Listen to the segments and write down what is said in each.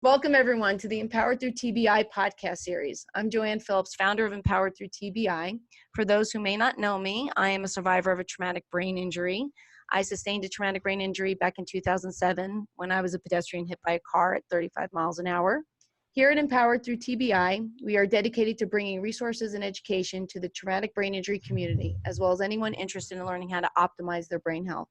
Welcome, everyone, to the Empowered Through TBI podcast series. I'm Joanne Phillips, founder of Empowered Through TBI. For those who may not know me, I am a survivor of a traumatic brain injury. I sustained a traumatic brain injury back in 2007 when I was a pedestrian hit by a car at 35 miles an hour. Here at Empowered Through TBI, we are dedicated to bringing resources and education to the traumatic brain injury community, as well as anyone interested in learning how to optimize their brain health.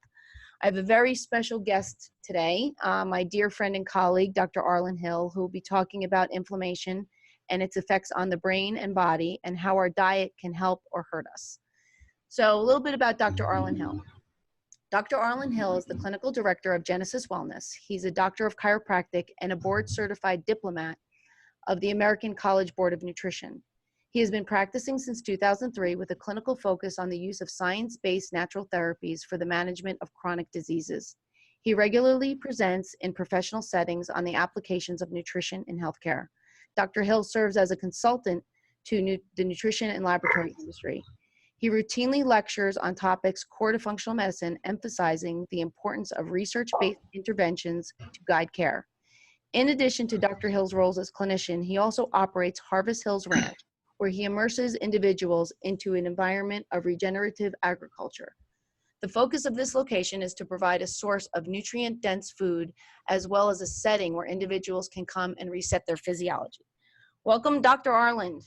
I have a very special guest today, my dear friend and colleague, Dr. Arland Hill, who will be talking about inflammation and its effects on the brain and body and how our diet can help or hurt us. So a little bit about Dr. Arland Hill. Dr. Arland Hill is the clinical director of Genesis Wellness. He's a doctor of chiropractic and a board-certified diplomat of the American College Board of Nutrition. He has been practicing since 2003 with a clinical focus on the use of science-based natural therapies for the management of chronic diseases. He regularly presents in professional settings on the applications of nutrition in healthcare. Dr. Hill serves as a consultant to the nutrition and laboratory industry. He routinely lectures on topics core to functional medicine, emphasizing the importance of research-based interventions to guide care. In addition to Dr. Hill's roles as clinician, he also operates Harvest Hills Ranch, where he immerses individuals into an environment of regenerative agriculture. The focus of this location is to provide a source of nutrient-dense food, as well as a setting where individuals can come and reset their physiology. Welcome, Dr. Arland.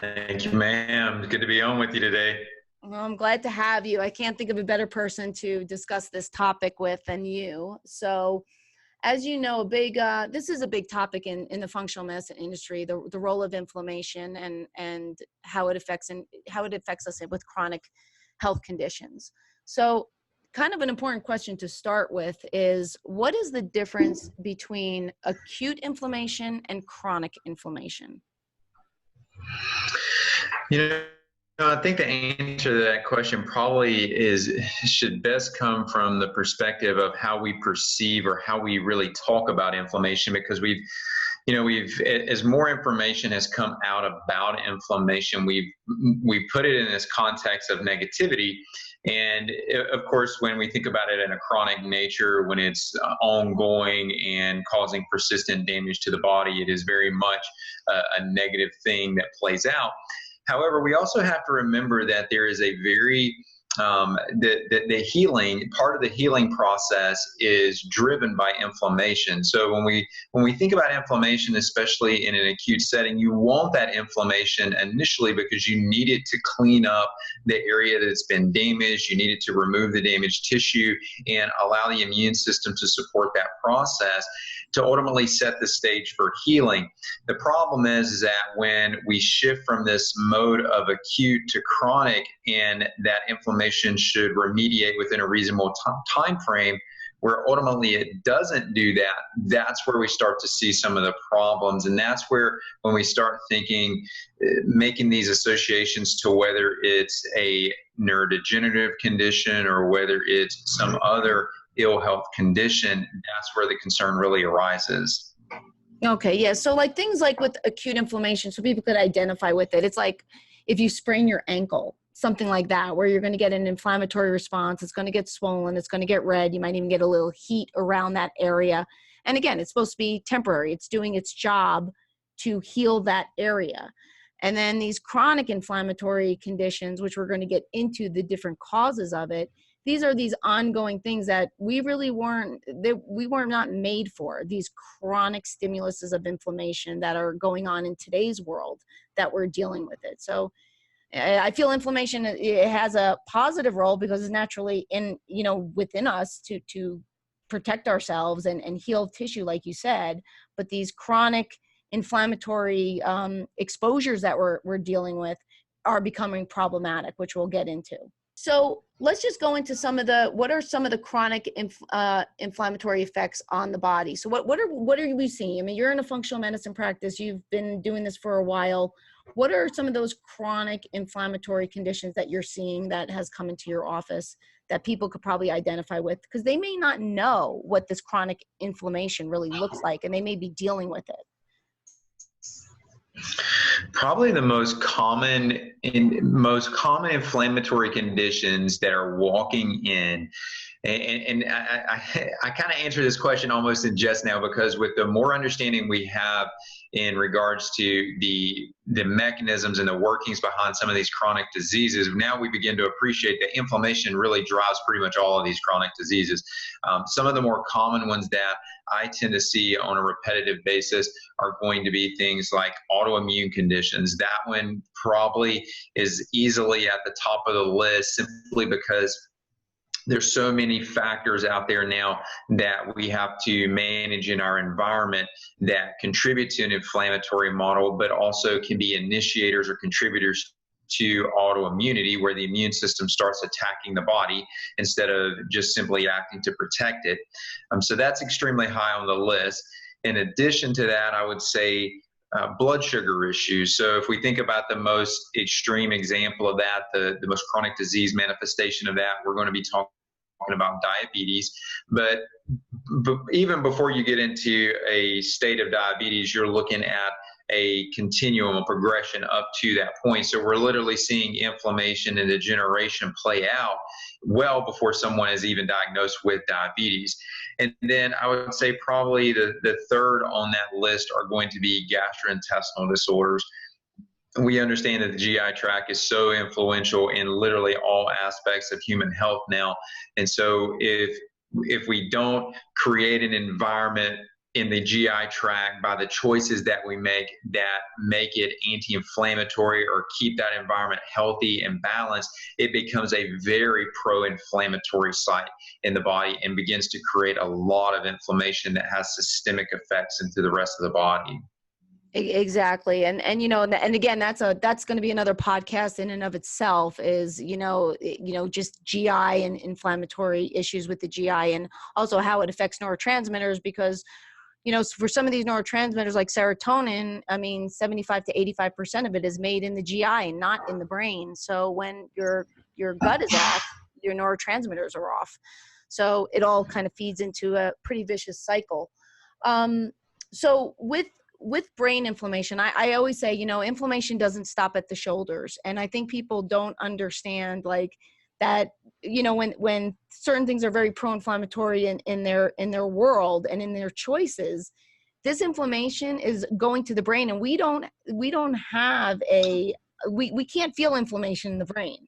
Thank you, ma'am. It's good to be on with you today. Well, I'm glad to have you. I can't think of a better person to discuss this topic with than you. So, as you know, this is a big topic in the functional medicine industry, the role of inflammation and how it affects us with chronic health conditions. So kind of an important question to start with is, what is the difference between acute inflammation and chronic inflammation? I think the answer to that question probably should best come from the perspective of how we perceive or how we really talk about inflammation, because as more information has come out about inflammation, we've put it in this context of negativity. And of course, when we think about it in a chronic nature, when it's ongoing and causing persistent damage to the body, it is very much a negative thing that plays out. However, we also have to remember that there is a very the healing part of the healing process is driven by inflammation. So when we think about inflammation, especially in an acute setting, you want that inflammation initially because you need it to clean up the area that's been damaged. You need it to remove the damaged tissue and allow the immune system to support that process to ultimately set the stage for healing. The problem is that when we shift from this mode of acute to chronic, and that inflammation should remediate within a reasonable time frame, where ultimately it doesn't do that, that's where we start to see some of the problems. And that's where, when we start thinking, making these associations to whether it's a neurodegenerative condition or whether it's some other ill health condition, that's where the concern really arises. Okay, yeah. So like things like with acute inflammation, so people could identify with it. It's like if you sprain your ankle, something like that, where you're going to get an inflammatory response. It's going to get swollen. It's going to get red. You might even get a little heat around that area. And again, it's supposed to be temporary. It's doing its job to heal that area. And then these chronic inflammatory conditions, which we're going to get into the different causes of it, these are these ongoing things that we were not made for, these chronic stimuluses of inflammation that are going on in today's world that we're dealing with it. So I feel inflammation, it has a positive role because it's naturally within us to protect ourselves and heal tissue, like you said. But these chronic inflammatory exposures that we're dealing with are becoming problematic, which we'll get into. So let's just go into what are some of the chronic inflammatory effects on the body? So what are we seeing? I mean, you're in a functional medicine practice. You've been doing this for a while. What are some of those chronic inflammatory conditions that you're seeing that has come into your office that people could probably identify with? Because they may not know what this chronic inflammation really looks like, and they may be dealing with it. Probably the most common inflammatory conditions that are walking in And I kind of answer this question almost in jest now, because with the more understanding we have in regards to the mechanisms and the workings behind some of these chronic diseases, now we begin to appreciate that inflammation really drives pretty much all of these chronic diseases. Some of the more common ones that I tend to see on a repetitive basis are going to be things like autoimmune conditions. That one probably is easily at the top of the list, simply because there's so many factors out there now that we have to manage in our environment that contribute to an inflammatory model, but also can be initiators or contributors to autoimmunity, where the immune system starts attacking the body instead of just simply acting to protect it. So that's extremely high on the list. In addition to that, I would say blood sugar issues. So if we think about the most extreme example of that, the most chronic disease manifestation of that, we're going to be talking about diabetes. But even before you get into a state of diabetes, you're looking at a continuum of progression up to that point. So we're literally seeing inflammation and degeneration play out well before someone is even diagnosed with diabetes. And then I would say probably the third on that list are going to be gastrointestinal disorders. We understand that the GI tract is so influential in literally all aspects of human health now. And so if we don't create an environment in the GI tract by the choices that we make that make it anti-inflammatory or keep that environment healthy and balanced, it becomes a very pro-inflammatory site in the body and begins to create a lot of inflammation that has systemic effects into the rest of the body. Exactly. And again, that's going to be another podcast in and of itself, is, just GI and inflammatory issues with the GI, and also how it affects neurotransmitters, because, for some of these neurotransmitters like serotonin, 75 to 85% of it is made in the GI and not in the brain. So when your gut is off, your neurotransmitters are off. So it all kind of feeds into a pretty vicious cycle. So with brain inflammation, I always say, inflammation doesn't stop at the shoulders. And I think people don't understand that, when certain things are very pro-inflammatory in their world and in their choices, this inflammation is going to the brain, and we can't feel inflammation in the brain.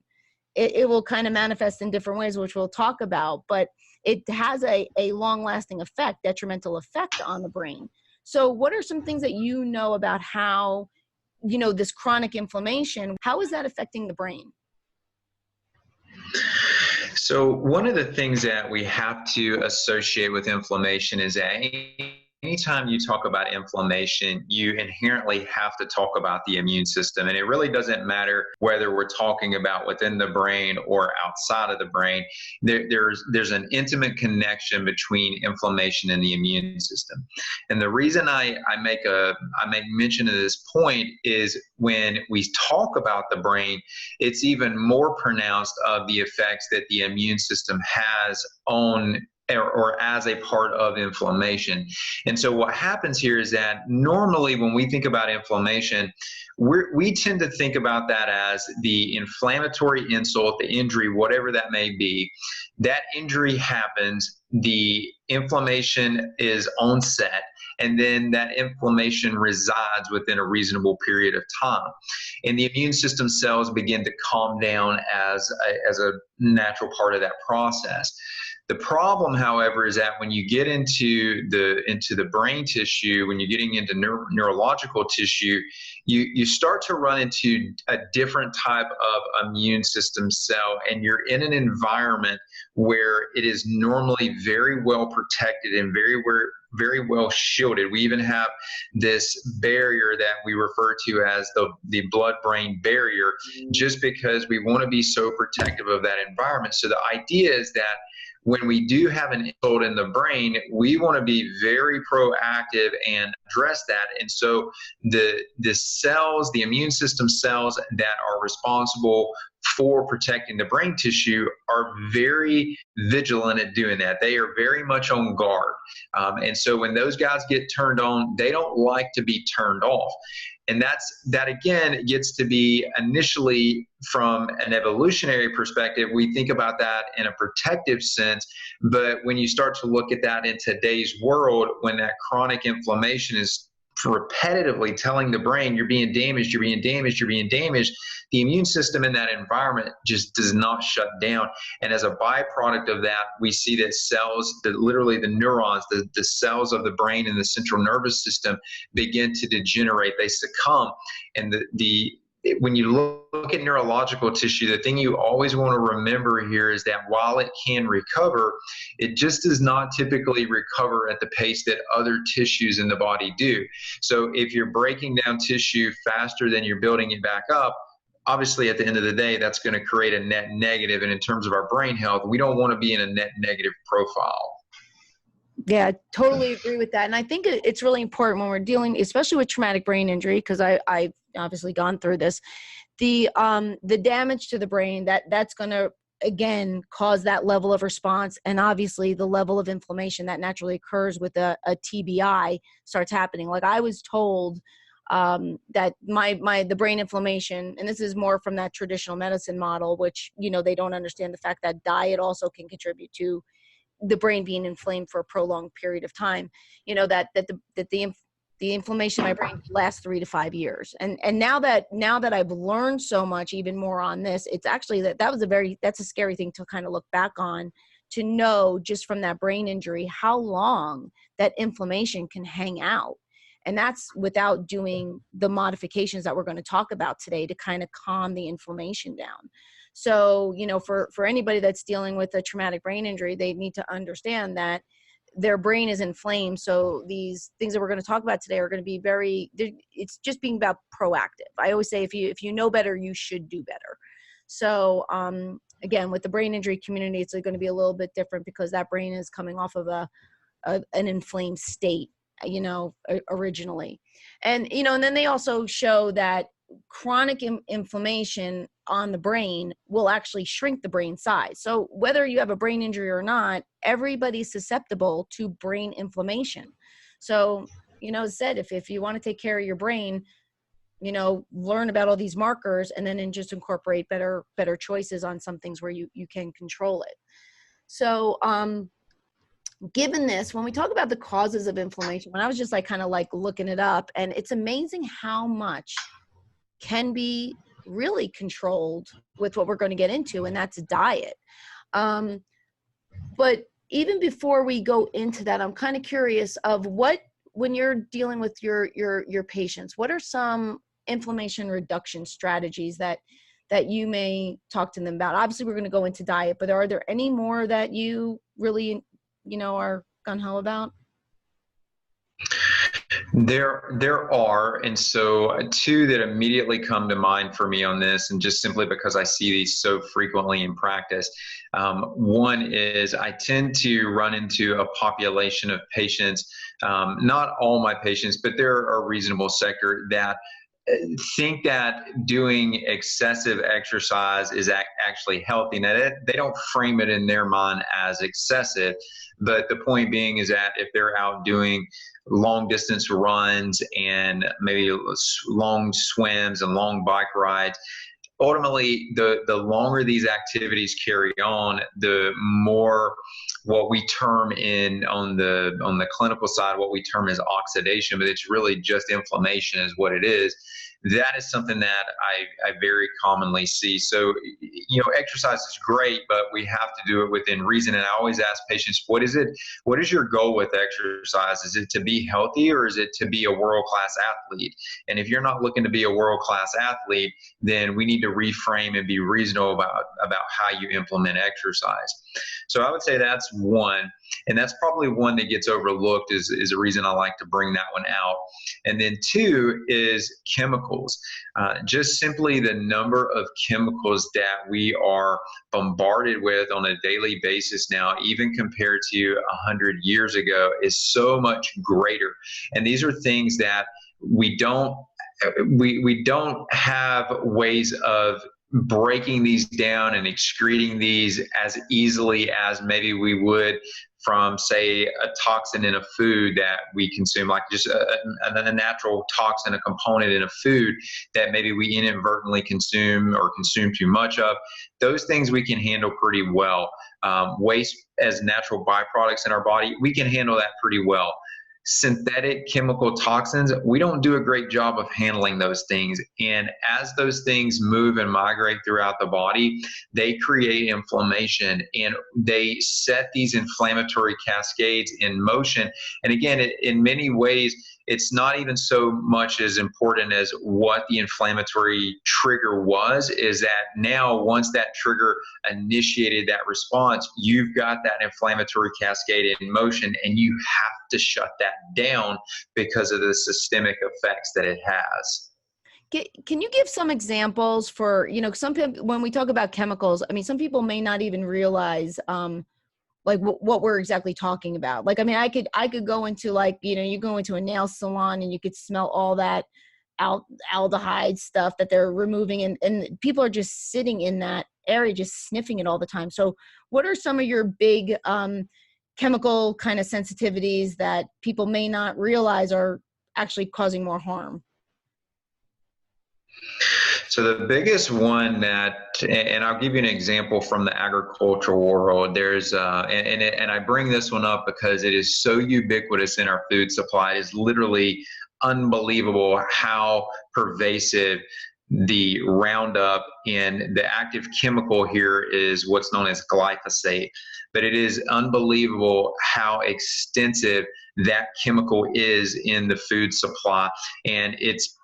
It will kind of manifest in different ways, which we'll talk about, but it has a long-lasting effect, detrimental effect on the brain. So what are some things that you know about how, this chronic inflammation, how is that affecting the brain? So one of the things that we have to associate with inflammation is that anytime you talk about inflammation, you inherently have to talk about the immune system. And it really doesn't matter whether we're talking about within the brain or outside of the brain. There's an intimate connection between inflammation and the immune system. And the reason I make mention of this point is when we talk about the brain, it's even more pronounced of the effects that the immune system has on or as a part of inflammation. And so what happens here is that normally when we think about inflammation, we tend to think about that as the inflammatory insult, the injury, whatever that may be. That injury happens, the inflammation is onset, and then that inflammation resides within a reasonable period of time. And the immune system cells begin to calm down as a natural part of that process. The problem, however, is that when you get into the brain tissue, when you're getting into neurological tissue, you start to run into a different type of immune system cell, and you're in an environment where it is normally very well protected and very well shielded. We even have this barrier that we refer to as the blood-brain barrier, just because we want to be so protective of that environment. So the idea is that when we do have an insult in the brain, we want to be very proactive and address that. And so the cells, the immune system cells that are responsible for protecting the brain tissue are very vigilant at doing that. They are very much on guard. And so when those guys get turned on, they don't like to be turned off. And that again gets to be initially from an evolutionary perspective, we think about that in a protective sense. But when you start to look at that in today's world, when that chronic inflammation is repetitively telling the brain, you're being damaged, you're being damaged, you're being damaged, the immune system in that environment just does not shut down. And as a byproduct of that, we see that cells, literally the neurons, the cells of the brain and the central nervous system begin to degenerate. They succumb. And when you look at neurological tissue, the thing you always want to remember here is that while it can recover, it just does not typically recover at the pace that other tissues in the body do. So if you're breaking down tissue faster than you're building it back up, obviously at the end of the day, that's going to create a net negative. And in terms of our brain health, we don't want to be in a net negative profile. Yeah, I totally agree with that. And I think it's really important when we're dealing, especially with traumatic brain injury, because I've obviously gone through this, the damage to the brain, that's going to, again, cause that level of response. And obviously the level of inflammation that naturally occurs with a TBI starts happening. Like I was told that the brain inflammation, and this is more from that traditional medicine model, which, they don't understand the fact that diet also can contribute to the brain being inflamed for a prolonged period of time, that the inflammation in my brain lasts 3 to 5 years. And now that I've learned so much, even more on this, it's actually that's a scary thing to kind of look back on, to know just from that brain injury, how long that inflammation can hang out. And that's without doing the modifications that we're going to talk about today to kind of calm the inflammation down. So, for anybody that's dealing with a traumatic brain injury, they need to understand that their brain is inflamed. So these things that we're going to talk about today are going to be it's just being about proactive. I always say, if you know better, you should do better. So, again, with the brain injury community, it's going to be a little bit different because that brain is coming off of an inflamed state, originally. And then they also show that chronic inflammation on the brain will actually shrink the brain size. So whether you have a brain injury or not, everybody's susceptible to brain inflammation. So, as said, if you want to take care of your brain, learn about all these markers and then just incorporate better choices on some things where you can control it. So, given this, when we talk about the causes of inflammation, when I was just kind of looking it up, and it's amazing how much can be really controlled with what we're going to get into, and that's diet. But even before we go into that, I'm kind of curious of when you're dealing with your patients, what are some inflammation reduction strategies that you may talk to them about? Obviously, we're going to go into diet, but are there any more that you really, are gung-ho about? There are, and so two that immediately come to mind for me on this, and just simply because I see these so frequently in practice. One is I tend to run into a population of patients, not all my patients, but there are a reasonable sector that think that doing excessive exercise is actually healthy. Now, they don't frame it in their mind as excessive, but the point being is that if they're out doing long distance runs and maybe long swims and long bike rides, ultimately the longer these activities carry on, the more what we term on the clinical side, what we term as oxidation, but it's really just inflammation is what it is. That is something that I very commonly see. So, exercise is great, but we have to do it within reason. And I always ask patients, what is your goal with exercise? Is it to be healthy, or is it to be a world-class athlete? And if you're not looking to be a world-class athlete, then we need to reframe and be reasonable about how you implement exercise. So I would say that's one. And that's probably one that gets overlooked is a reason I like to bring that one out. And then two is chemicals. Just simply the number of chemicals that we are bombarded with on a daily basis now, even compared to 100 years ago, is so much greater. And these are things that we don't have ways of breaking these down and excreting these as easily as maybe we would from, say, a toxin in a food that we consume, like just a natural toxin, a component in a food that maybe we inadvertently consume or consume too much of. Those things we can handle pretty well. Waste as natural byproducts in our body, we can handle that pretty well. Synthetic chemical toxins, we don't do a great job of handling those things. And as those things move and migrate throughout the body, they create inflammation and they set these inflammatory cascades in motion. And again, in many ways, it's not even so much as important as what the inflammatory trigger was, is that now once that trigger initiated that response, you've got that inflammatory cascade in motion and you have to shut that down because of the systemic effects that it has. Can you give some examples for, some people, when we talk about chemicals, I mean, some people may not even realize, like what we're exactly talking about. Like, I mean, I could go into, like, you go into a nail salon and you could smell all that aldehyde stuff that they're removing, and people are just sitting in that area, just sniffing it all the time. So what are some of your big chemical kind of sensitivities that people may not realize are actually causing more harm? So the biggest one and I'll give you an example from the agricultural world. There's, and I bring this one up because it is so ubiquitous in our food supply. It is literally unbelievable how pervasive the Roundup, and the active chemical here is what's known as glyphosate. But it is unbelievable how extensive that chemical is in the food supply. And it's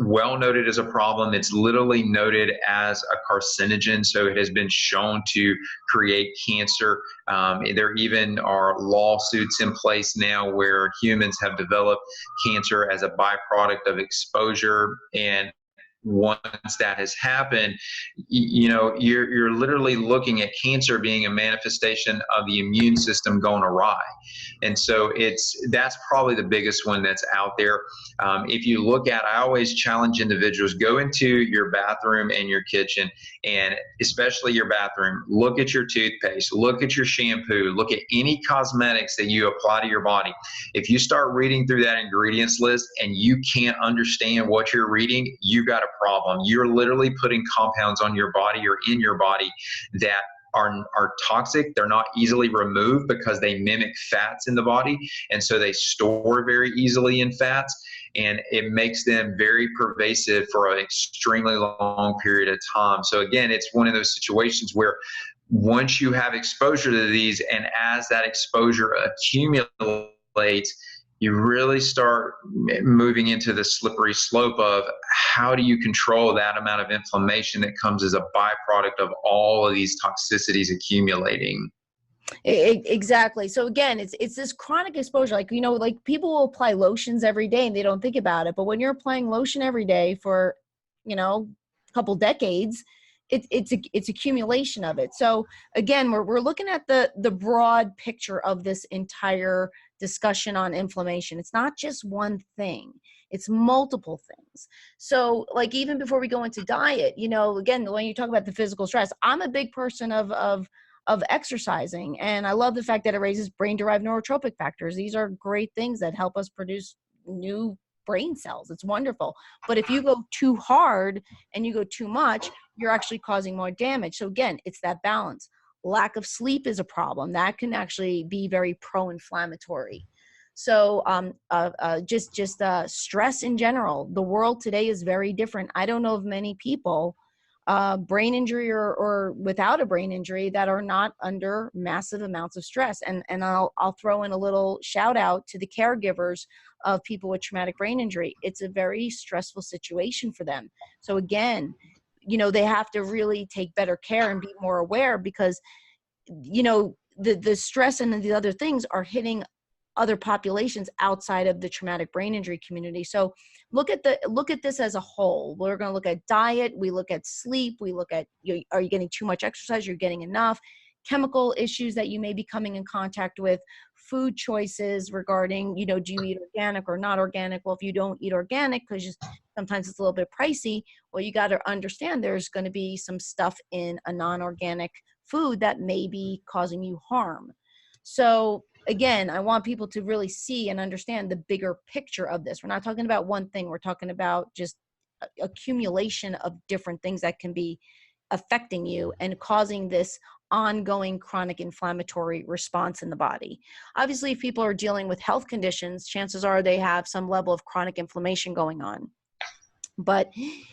well noted as a problem. It's literally noted as a carcinogen. So it has been shown to create cancer. There even are lawsuits in place now where humans have developed cancer as a byproduct of exposure. And once that has happened, you're literally looking at cancer being a manifestation of the immune system going awry. And so that's probably the biggest one that's out there. If you look at, I always challenge individuals, go into your bathroom and your kitchen, and especially your bathroom, look at your toothpaste, look at your shampoo, look at any cosmetics that you apply to your body. If you start reading through that ingredients list and you can't understand what you're reading, you've got a problem. You're literally putting compounds on your body or in your body that are toxic. They're not easily removed because they mimic fats in the body, and so they store very easily in fats, and it makes them very pervasive for an extremely long period of time. So again, it's one of those situations where once you have exposure to these, and as that exposure accumulates, you really start moving into the slippery slope of how do you control that amount of inflammation that comes as a byproduct of all of these toxicities accumulating. Exactly. So again, it's this chronic exposure. Like, like people will apply lotions every day and they don't think about it. But when you're applying lotion every day for, a couple decades, it's accumulation of it. So again, we're looking at the broad picture of this entire discussion on inflammation. It's not just one thing, it's multiple things. So like, even before we go into diet, again, when you talk about the physical stress, I'm a big person of exercising, and I love the fact that it raises brain-derived neurotropic factors. These are great things that help us produce new brain cells. It's wonderful. But if you go too hard and you go too much, you're actually causing more damage. So again, it's that balance. Lack of sleep is a problem that can actually be very pro-inflammatory. So just stress in general. The world today is very different. I don't know of many people, brain injury or without a brain injury, that are not under massive amounts of stress. And I'll throw in a little shout out to the caregivers of people with traumatic brain injury. It's a very stressful situation for them. So again, they have to really take better care and be more aware, because, the stress and the other things are hitting other populations outside of the traumatic brain injury community. So look at this as a whole. We're going to look at diet. We look at sleep. We look at, are you getting too much exercise? You're getting enough. Chemical issues that you may be coming in contact with, food choices regarding, do you eat organic or not organic? Well, if you don't eat organic, because sometimes it's a little bit pricey, well, you got to understand there's going to be some stuff in a non-organic food that may be causing you harm. So again, I want people to really see and understand the bigger picture of this. We're not talking about one thing. We're talking about just accumulation of different things that can be affecting you and causing this ongoing chronic inflammatory response in the body. Obviously, if people are dealing with health conditions, chances are they have some level of chronic inflammation going on. But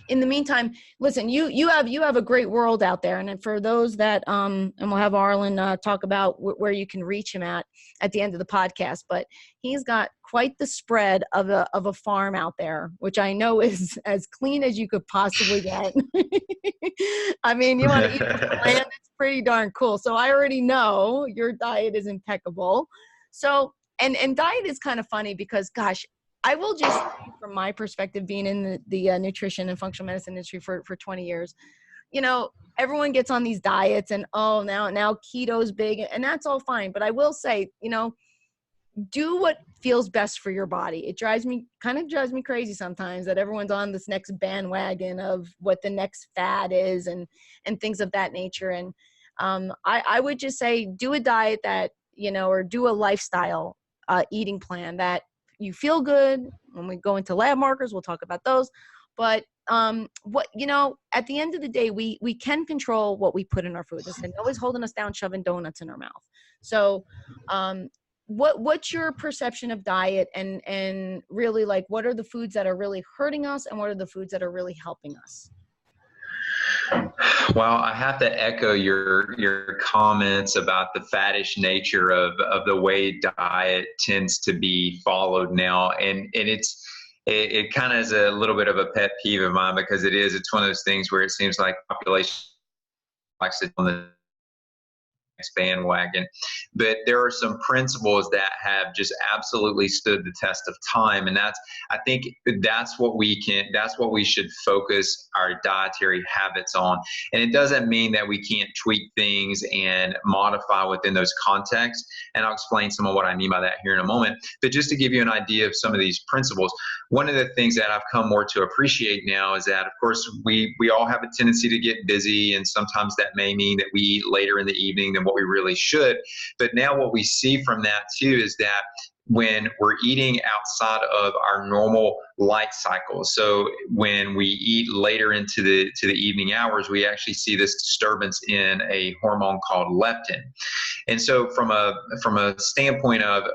in the meantime, listen, you have a great world out there. And for those that, and we'll have Arland talk about where you can reach him at the end of the podcast, but he's got quite the spread of a farm out there, which I know is as clean as you could possibly get. I mean, you want to eat from the land, it's pretty darn cool. So I already know your diet is impeccable. So, and diet is kind of funny because, gosh, I will just say from my perspective, being in the nutrition and functional medicine industry for 20 years, you know, everyone gets on these diets and, oh, now keto's big, and that's all fine. But I will say, you know, do what feels best for your body. It drives me crazy sometimes that everyone's on this next bandwagon of what the next fad is and things of that nature. And I would just say do a diet that, you know, or do a lifestyle eating plan that you feel good. When we go into lab markers, we'll talk about those. But what, you know, at the end of the day, we can control what we put in our food. It's always holding us down, shoving donuts in our mouth. So what's your perception of diet, and really, like, what are the foods that are really hurting us and what are the foods that are really helping us? Well, I have to echo your comments about the faddish nature of the way diet tends to be followed now, and it kind of is a little bit of a pet peeve of mine because it's one of those things where it seems like population likes it on the bandwagon. But there are some principles that have just absolutely stood the test of time, and I think that's what we should focus our dietary habits on. And it doesn't mean that we can't tweak things and modify within those contexts, and I'll explain some of what I mean by that here in a moment. But just to give you an idea of some of these principles, one of the things that I've come more to appreciate now is that, of course, we all have a tendency to get busy, and sometimes that may mean that we eat later in the evening than what we really should. But now what we see from that too is that when we're eating outside of our normal light cycle, so when we eat later into the evening hours, we actually see this disturbance in a hormone called leptin. And so from a standpoint of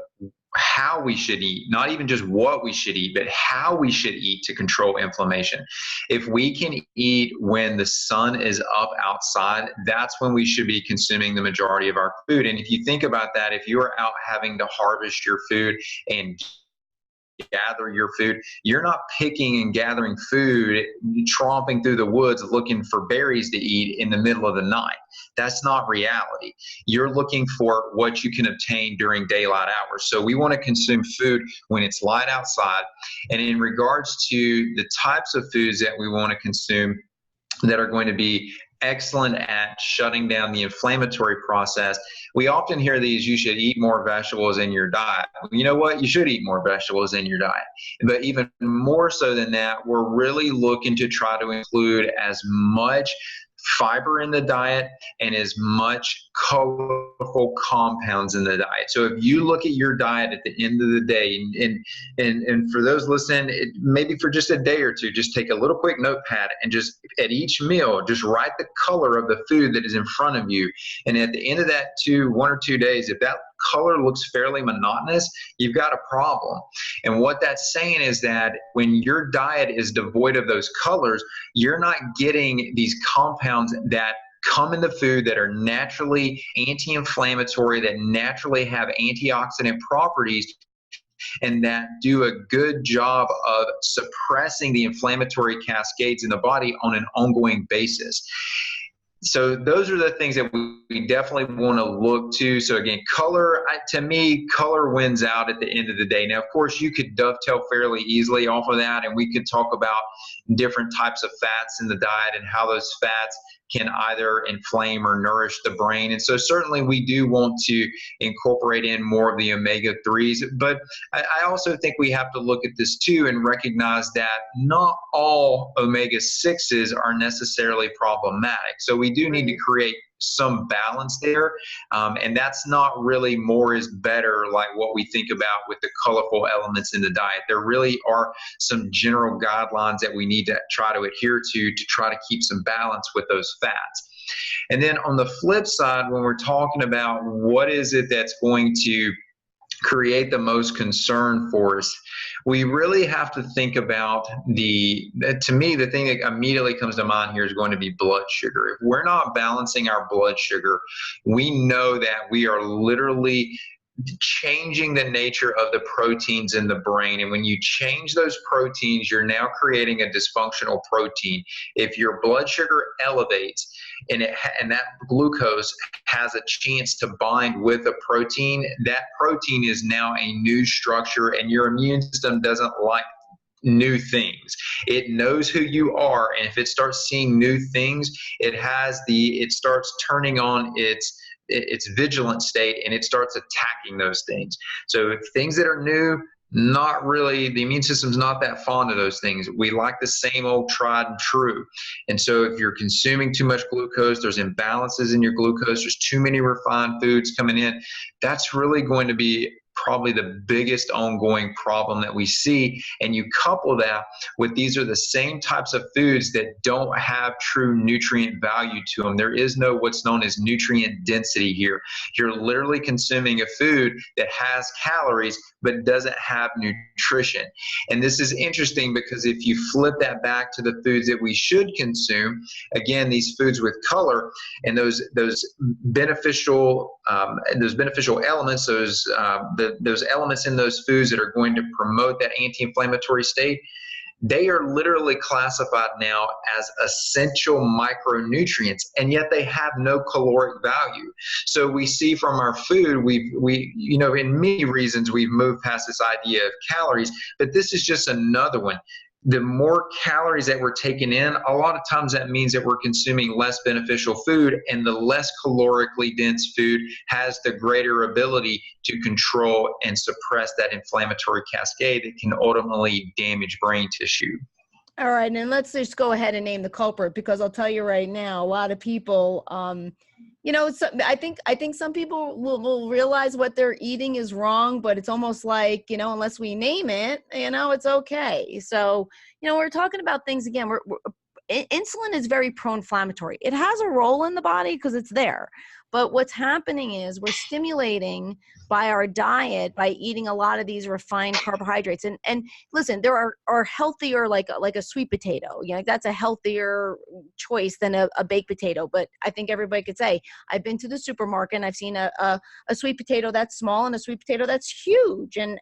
how we should eat, not even just what we should eat, but how we should eat to control inflammation. If we can eat when the sun is up outside, that's when we should be consuming the majority of our food. And if you think about that, if you are out having to harvest your food and gather your food, you're not picking and gathering food, tromping through the woods looking for berries to eat in the middle of the night. That's not reality. You're looking for what you can obtain during daylight hours. So we want to consume food when it's light outside. And in regards to the types of foods that we want to consume that are going to be excellent at shutting down the inflammatory process, we often hear these: you should eat more vegetables in your diet. You know what? You should eat more vegetables in your diet. But even more so than that, we're really looking to try to include as much fiber in the diet and as much colorful compounds in the diet. So if you look at your diet at the end of the day, and for those listening, maybe for just a day or two, just take a little quick notepad and just at each meal, just write the color of the food that is in front of you. And at the end of that 1 or 2 days, if that color looks fairly monotonous, you've got a problem. And what that's saying is that when your diet is devoid of those colors, you're not getting these compounds that come in the food that are naturally anti-inflammatory, that naturally have antioxidant properties, and that do a good job of suppressing the inflammatory cascades in the body on an ongoing basis. So those are the things that we definitely want to look to. So again, color, to me, color wins out at the end of the day. Now, of course, you could dovetail fairly easily off of that, and we could talk about different types of fats in the diet and how those fats can either inflame or nourish the brain. And so certainly we do want to incorporate in more of the omega-3s, but I also think we have to look at this too and recognize that not all omega-6s are necessarily problematic. So we do need to create some balance there. And that's not really more is better like what we think about with the colorful elements in the diet. There really are some general guidelines that we need to try to adhere to try to keep some balance with those fats. And then on the flip side, when we're talking about what is it that's going to create the most concern for us, we really have to think about to me, the thing that immediately comes to mind here is going to be blood sugar. If we're not balancing our blood sugar, we know that we are literally changing the nature of the proteins in the brain. And when you change those proteins, you're now creating a dysfunctional protein. If your blood sugar elevates and that glucose has a chance to bind with a protein, that protein is now a new structure, and your immune system doesn't like new things. It knows who you are, and if it starts seeing new things, it starts turning on its vigilant state, and it starts attacking those things. So things that are new, not really, the immune system's not that fond of those things. We like the same old tried and true. And so if you're consuming too much glucose, there's imbalances in your glucose, there's too many refined foods coming in, that's really going to be probably the biggest ongoing problem that we see. And you couple that with these are the same types of foods that don't have true nutrient value to them. There is no what's known as nutrient density here. You're literally consuming a food that has calories but doesn't have nutrition. And this is interesting because if you flip that back to the foods that we should consume, again, these foods with color and those beneficial elements, those elements in those foods that are going to promote that anti-inflammatory state, they are literally classified now as essential micronutrients, and yet they have no caloric value. So we see from our food, we in many reasons we've moved past this idea of calories, but this is just another one. The more calories that we're taking in, a lot of times that means that we're consuming less beneficial food, and the less calorically dense food has the greater ability to control and suppress that inflammatory cascade that can ultimately damage brain tissue. All right, and let's just go ahead and name the culprit, because I'll tell you right now, a lot of people, I think some people will realize what they're eating is wrong, but it's almost like, unless we name it, it's okay. So, we're talking about things again. Insulin is very pro-inflammatory. It has a role in the body because it's there. But what's happening is we're stimulating by our diet, by eating a lot of these refined carbohydrates. And listen, there are healthier, like a sweet potato. That's a healthier choice than a baked potato. But I think everybody could say, I've been to the supermarket and I've seen a sweet potato that's small and a sweet potato that's huge. And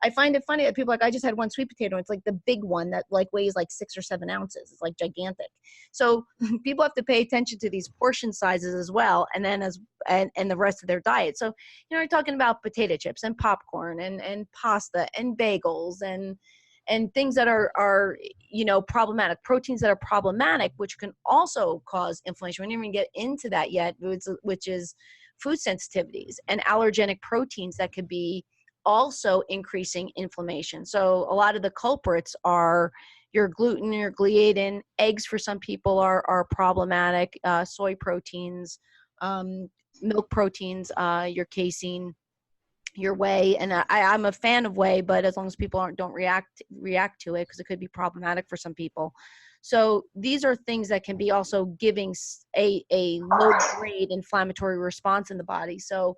I find it funny that people are like, I just had one sweet potato. It's like the big one that weighs 6 or 7 ounces. It's like gigantic. So people have to pay attention to these portion sizes as well. And then and the rest of their diet. So, you're talking about potato chips and popcorn and pasta and bagels and things that are problematic, proteins that are problematic, which can also cause inflammation. We didn't even get into that yet, which is food sensitivities and allergenic proteins that could be also increasing inflammation. So a lot of the culprits are your gluten, your gliadin, eggs for some people are problematic, soy proteins, milk proteins, your casein, your whey. And I'm a fan of whey, but as long as people don't react to it, because it could be problematic for some people. So these are things that can be also giving a low grade inflammatory response in the body. So,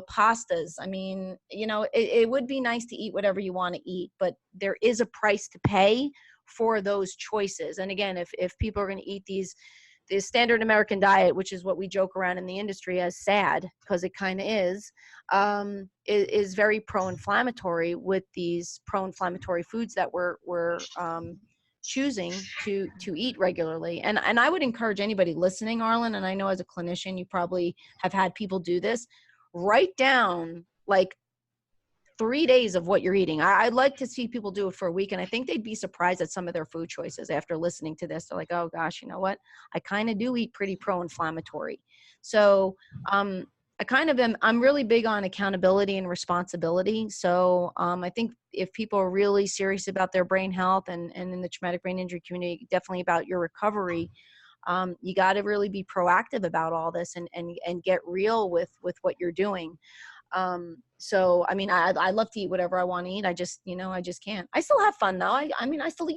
pastas, it would be nice to eat whatever you want to eat, but there is a price to pay for those choices. And again, if people are going to eat the standard American diet, which is what we joke around in the industry as sad, because it kind of is very pro-inflammatory with these pro-inflammatory foods that we're choosing to eat regularly. And I would encourage anybody listening, Arland, and I know as a clinician, you probably have had people do this, write down 3 days of what you're eating. I'd like to see people do it for a week. And I think they'd be surprised at some of their food choices after listening to this. They're like, oh gosh, you know what? I kind of do eat pretty pro-inflammatory. So I'm really big on accountability and responsibility. So I think if people are really serious about their brain health and in the traumatic brain injury community, definitely about your recovery, You got to really be proactive about all this and get real with what you're doing. So, I mean, I love to eat whatever I want to eat. I just, I just can't. I still have fun though. I mean, I still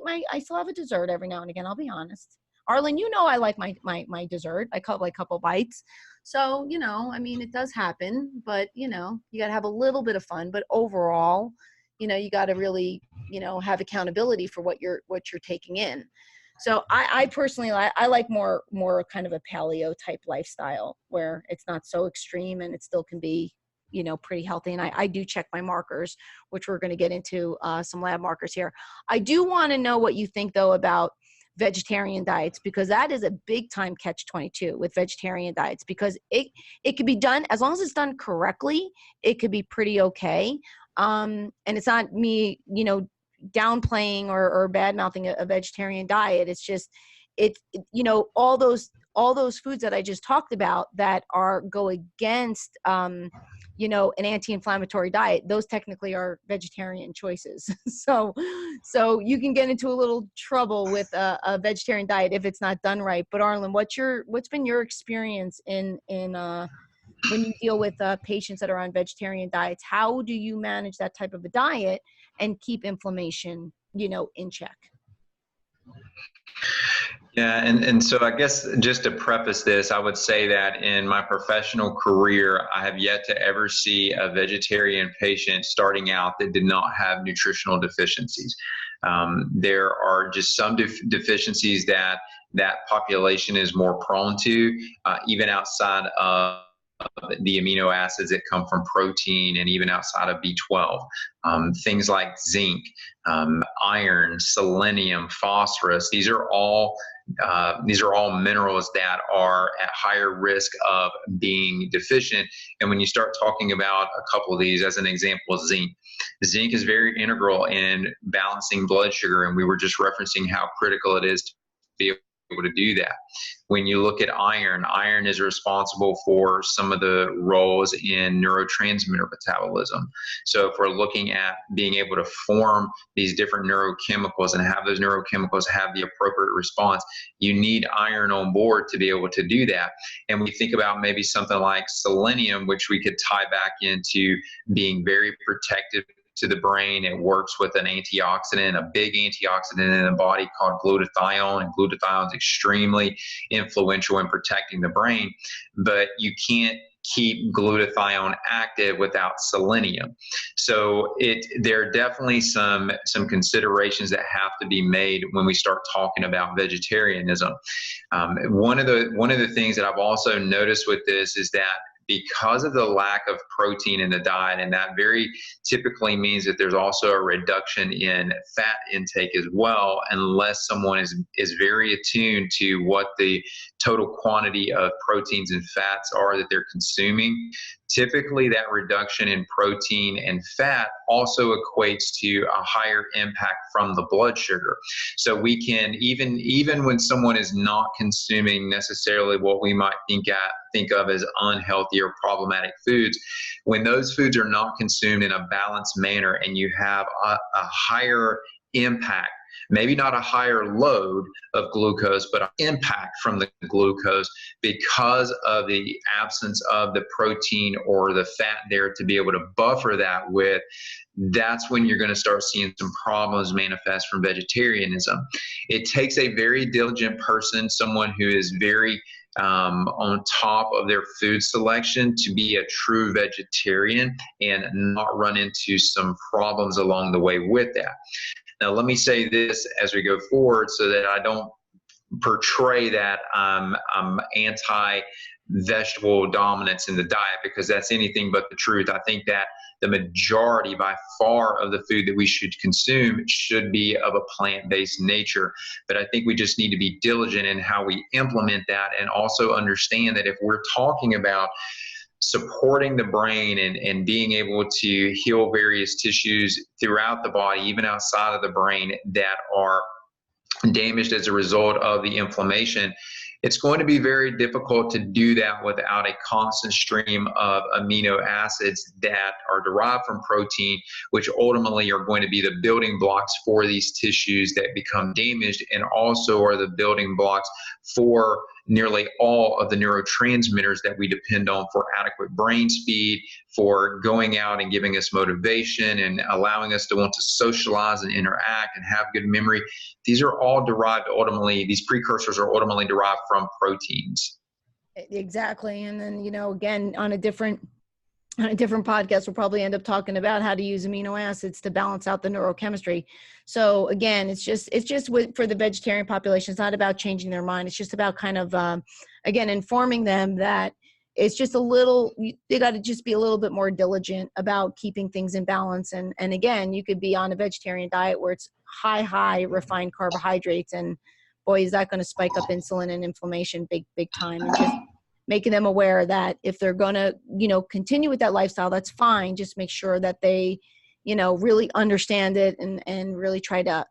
have a dessert every now and again. I'll be honest. Arlen, I like my dessert. I cut like a couple bites. So, I mean, it does happen, but you got to have a little bit of fun, but overall, you got to really, have accountability for what you're taking in. So I personally, I like more kind of a paleo type lifestyle where it's not so extreme and it still can be, pretty healthy. And I do check my markers, which we're going to get into some lab markers here. I do want to know what you think though about vegetarian diets, because that is a big time catch-22 with vegetarian diets, because it could be done as long as it's done correctly. It could be pretty okay. And it's not me, downplaying or bad mouthing a vegetarian diet. It's just, all those foods that I just talked about that go against, an anti-inflammatory diet, those technically are vegetarian choices. So you can get into a little trouble with a vegetarian diet if it's not done right. But Arlen, what's been your experience in when you deal with patients that are on vegetarian diets? How do you manage that type of a diet and keep inflammation, in check? Yeah, and so I guess just to preface this, I would say that in my professional career, I have yet to ever see a vegetarian patient starting out that did not have nutritional deficiencies. There are just some deficiencies that population is more prone to, even outside of the amino acids that come from protein and even outside of B12. Things like zinc, iron, selenium, phosphorus, these are all minerals that are at higher risk of being deficient. And when you start talking about a couple of these, as an example, zinc is very integral in balancing blood sugar. And we were just referencing how critical it is to be able to do that. When you look at iron is responsible for some of the roles in neurotransmitter metabolism. So if we're looking at being able to form these different neurochemicals and have those neurochemicals have the appropriate response, you need iron on board to be able to do that. And we think about maybe something like selenium, which we could tie back into being very protective to the brain. It works with an antioxidant, a big antioxidant in the body called glutathione, and glutathione is extremely influential in protecting the brain, but you can't keep glutathione active without selenium. So there are definitely some considerations that have to be made when we start talking about vegetarianism. One of the things that I've also noticed with this is that because of the lack of protein in the diet, and that very typically means that there's also a reduction in fat intake as well, unless someone is very attuned to what the total quantity of proteins and fats are that they're consuming. Typically, that reduction in protein and fat also equates to a higher impact from the blood sugar. So we can, even when someone is not consuming necessarily what we might think of as unhealthy or problematic foods, when those foods are not consumed in a balanced manner and you have a higher impact, maybe not a higher load of glucose, but an impact from the glucose because of the absence of the protein or the fat there to be able to buffer that with, that's when you're going to start seeing some problems manifest from vegetarianism. It takes a very diligent person, someone who is very on top of their food selection, to be a true vegetarian and not run into some problems along the way with that. Now, let me say this as we go forward so that I don't portray that I'm anti-vegetable dominance in the diet, because that's anything but the truth. I think that the majority by far of the food that we should consume should be of a plant-based nature. But I think we just need to be diligent in how we implement that, and also understand that if we're talking about supporting the brain and being able to heal various tissues throughout the body, even outside of the brain, that are damaged as a result of the inflammation, it's going to be very difficult to do that without a constant stream of amino acids that are derived from protein, which ultimately are going to be the building blocks for these tissues that become damaged, and also are the building blocks for nearly all of the neurotransmitters that we depend on for adequate brain speed, for going out and giving us motivation and allowing us to want to socialize and interact and have good memory. These are all derived ultimately, these precursors are ultimately derived from proteins. Exactly. And then, again, on a different podcast, we'll probably end up talking about how to use amino acids to balance out the neurochemistry. So again, it's just for the vegetarian population, it's not about changing their mind. It's just about kind of, again, informing them that it's just they got to just be a little bit more diligent about keeping things in balance. And again, you could be on a vegetarian diet where it's high refined carbohydrates, and boy, is that going to spike up insulin and inflammation big time. And just making them aware that if they're going to, continue with that lifestyle, that's fine. Just make sure that they, really understand it and really try to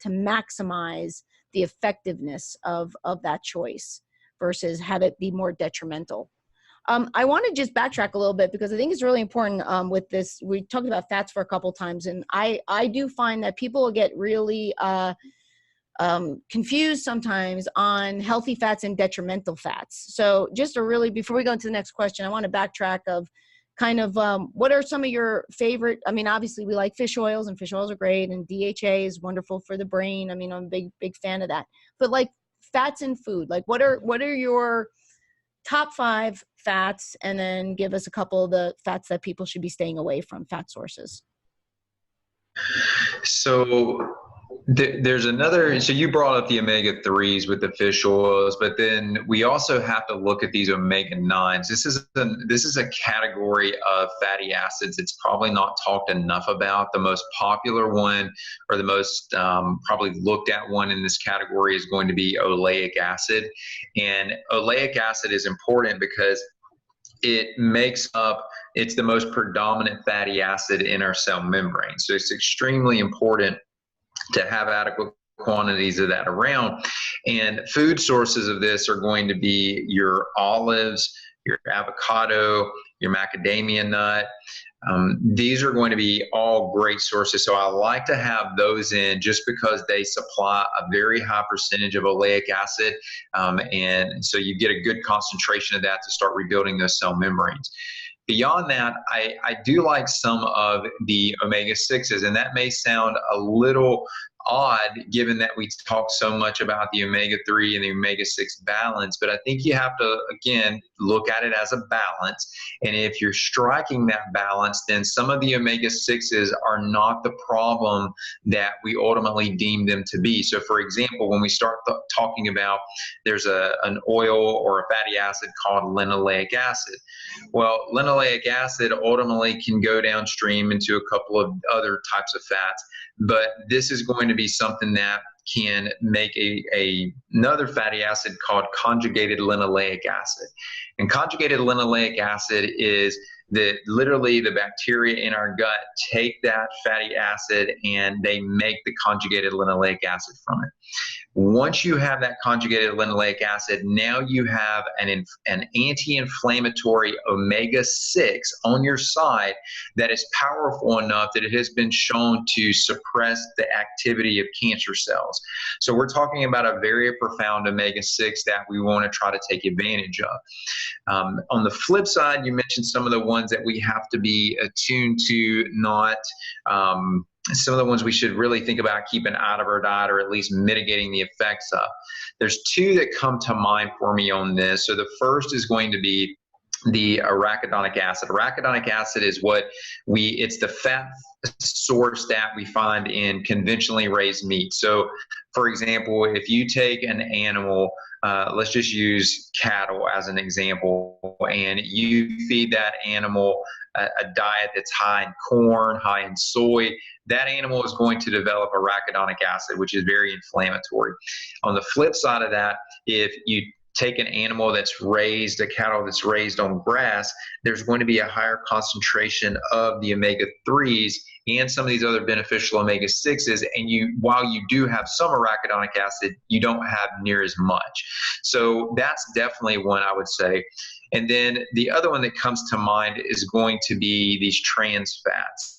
maximize the effectiveness of that choice versus have it be more detrimental. I want to just backtrack a little bit because I think it's really important with this. We talked about fats for a couple times, and I do find that people get really confused sometimes on healthy fats and detrimental fats. So just before we go into the next question, I want to backtrack of kind of what are some of your favorite, obviously we like fish oils, and fish oils are great, and DHA is wonderful for the brain. I'm a big fan of that. But like fats in food, like what are your top 5 fats, and then give us a couple of the fats that people should be staying away from, fat sources. So there's so you brought up the omega-3s with the fish oils, but then we also have to look at these omega-9s. This is a category of fatty acids that's probably not talked enough about. The most popular one, or the most probably looked at one in this category, is going to be oleic acid. And oleic acid is important because it's the most predominant fatty acid in our cell membrane. So it's extremely important to have adequate quantities of that around. And food sources of this are going to be your olives, your avocado, your macadamia nut. These are going to be all great sources. So I like to have those in just because they supply a very high percentage of oleic acid. And so you get a good concentration of that to start rebuilding those cell membranes. Beyond that, I do like some of the omega-6s, and that may sound a little odd given that we talk so much about the omega-3 and the omega-6 balance, but I think you have to, again, look at it as a balance. And if you're striking that balance, then some of the omega-6s are not the problem that we ultimately deem them to be. So for example, when we start talking about there's an oil or a fatty acid called linoleic acid. Well, linoleic acid ultimately can go downstream into a couple of other types of fats, but this is going to be something that can make another fatty acid called conjugated linoleic acid. And conjugated linoleic acid is literally the bacteria in our gut take that fatty acid and they make the conjugated linoleic acid from it. Once you have that conjugated linoleic acid, now you have an anti-inflammatory omega-6 on your side that is powerful enough that it has been shown to suppress the activity of cancer cells. So we're talking about a very profound omega-6 that we want to try to take advantage of. On the flip side, you mentioned some of the ones that we have to be attuned to, not some of the ones we should really think about keeping out of our diet, or at least mitigating the effects of. There's 2 that come to mind for me on this. So the first is going to be the arachidonic acid. Arachidonic acid is it's the fat source that we find in conventionally raised meat. So for example, if you take an animal, let's just use cattle as an example, and you feed that animal a diet that's high in corn, high in soy, that animal is going to develop arachidonic acid, which is very inflammatory. On the flip side of that, if you take an animal that's raised, a cattle that's raised on grass, there's going to be a higher concentration of the omega-3s and some of these other beneficial omega-6s. And while you do have some arachidonic acid, you don't have near as much. So that's definitely one I would say. And then the other one that comes to mind is going to be these trans fats.